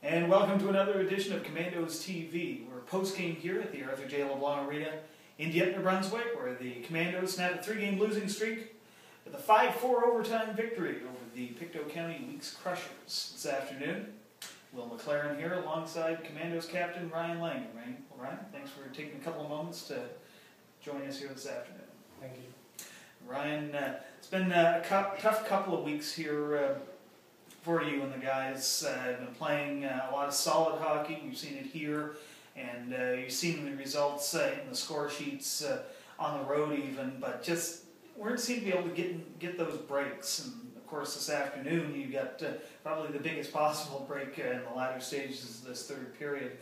And welcome to another edition of Commandos TV. We're post-game here at the Arthur J. LeBlanc Arena in Dieppe, New Brunswick, where the Commandos snapped a 3-game losing streak with a 5-4 overtime victory over the Pictou County Weeks Crushers this afternoon. Will MacLaren here alongside Commandos captain Ryan Langan. Ryan, thanks for taking a couple of moments to join us here this afternoon. Thank you. Ryan, it's been a tough couple of weeks here for you and the guys. Have been playing a lot of solid hockey. You've seen it here, and you've seen the results in the score sheets on the road even, but just weren't seem to be able to get those breaks. And of course, this afternoon you got probably the biggest possible break in the latter stages of this third period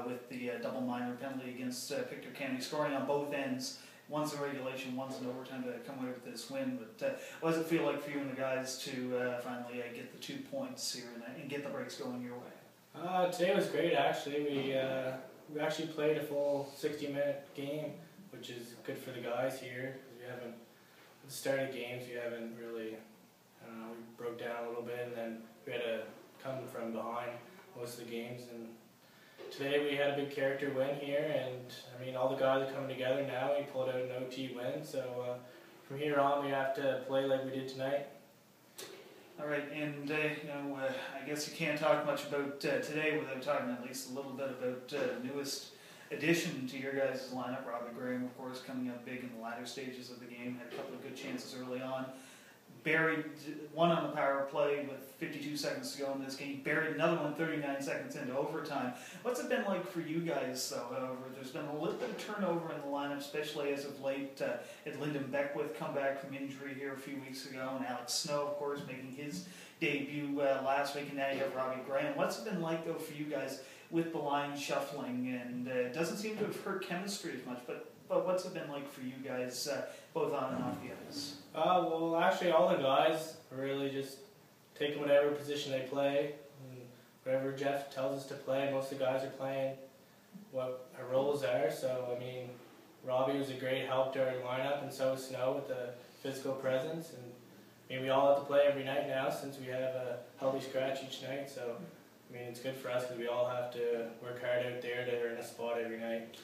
with the double minor penalty against Pictou County, scoring on both ends. One's in regulation, one's in overtime to come away with this win. But what does it feel like for you and the guys to finally get the 2 points here and get the breaks going your way? Today was great, actually. We actually played a full 60-minute game, which is good for the guys here. We haven't, at the start of games, we haven't really, we broke down a little bit, and then we had to come from behind most of the games. And today we had a big character win here, and I mean all the guys are coming together now. We pulled out an OT win, so from here on we have to play like we did tonight. All right, and I guess you can't talk much about today without talking at least a little bit about the newest addition to your guys' lineup. Robbie Graham, of course, coming up big in the latter stages of the game. Had a couple of good chances early on. Buried one on the power play with 52 seconds to go in this game. Buried another one 39 seconds into overtime. What's it been like for you guys, though? However, there's been a little bit of turnover in the lineup, especially as of late. Had Lyndon Beckwith come back from injury here a few weeks ago, and Alex Snow, of course, making his debut last week, and now you have Robbie Graham. What's it been like, though, for you guys with the line shuffling? And it doesn't seem to have hurt chemistry as much, but what's it been like for you guys, both on and off the ice? Well, actually, all the guys are really just taking whatever position they play, and whatever Jeff tells us to play. Most of the guys are playing what our roles are. So, I mean, Robbie was a great help to our lineup, and so was Snow with the physical presence. And I mean, we all have to play every night now since we have a healthy scratch each night. So, I mean, it's good for us because we all have to work hard out there to earn a spot every night.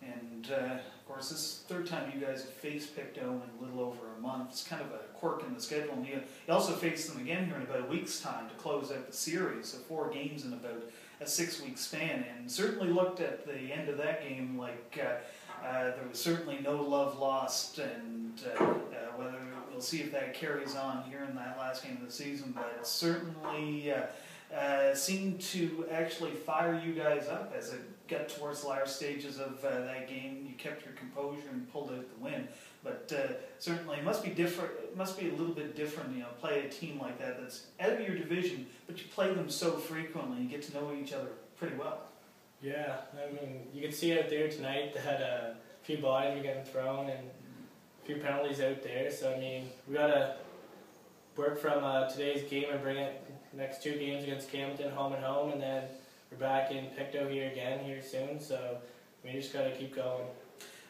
And, of course, this is the third time you guys have faced Pictou in a little over a month. It's kind of a quirk in the schedule. And you also face them again here in about a week's time to close out the series. So 4 games in about a 6-week span. And certainly looked at the end of that game like there was certainly no love lost. And whether we'll see if that carries on here in that last game of the season. But it certainly seemed to actually fire you guys up as it got towards the latter stages of that game. You kept your composure and pulled out the win. But certainly it must be different. It must be a little bit different, play a team like that that's out of your division, but you play them so frequently. You get to know each other pretty well. Yeah, I mean, you can see out there tonight that a few bodies are getting thrown and a few penalties out there. So I mean, we gotta work from today's game and bring it next 2 games against Campbellton, home and home, and then we're back in Pictou here again here soon, so we just got to keep going.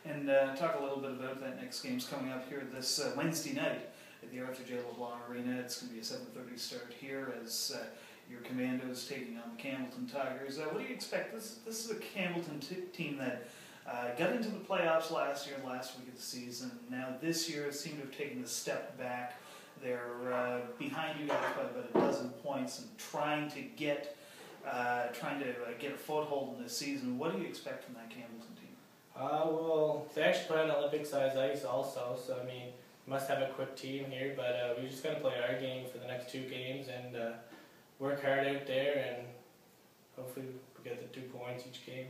And talk a little bit about that next game's coming up here this Wednesday night at the Arthur J. LeBlanc Arena. It's going to be a 7:30 start here as your Commandos taking on the Campbellton Tigers. What do you expect? This is a Campbellton team that got into the playoffs last week of the season. Now this year it seemed to have taken a step back. They're behind you guys by about a dozen points and trying to get a foothold in this season. What do you expect from that Campbellton team? Well, they actually play on Olympic-sized ice also, so I mean, we must have a quick team here, but we just got to play our game for the next 2 games and work hard out there, and hopefully we get the 2 points each game.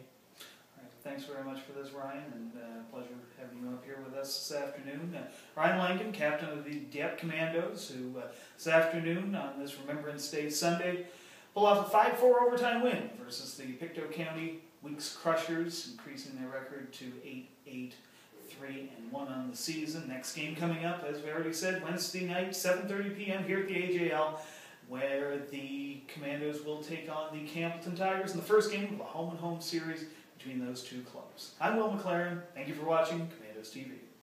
All right, thanks very much for this, Ryan, and pleasure having you up here with us this afternoon. Ryan Langan, captain of the Dieppe Commandos, who this afternoon on this Remembrance Day Sunday pull off a 5-4 overtime win versus the Pictou County Weeks Crushers, increasing their record to 8-8, 3-1 on the season. Next game coming up, as we already said, Wednesday night, 7:30 p.m. here at the AJL, where the Commandos will take on the Campbellton Tigers in the first game of a home-and-home series between those 2 clubs. I'm Will MacLaren. Thank you for watching Commandos TV.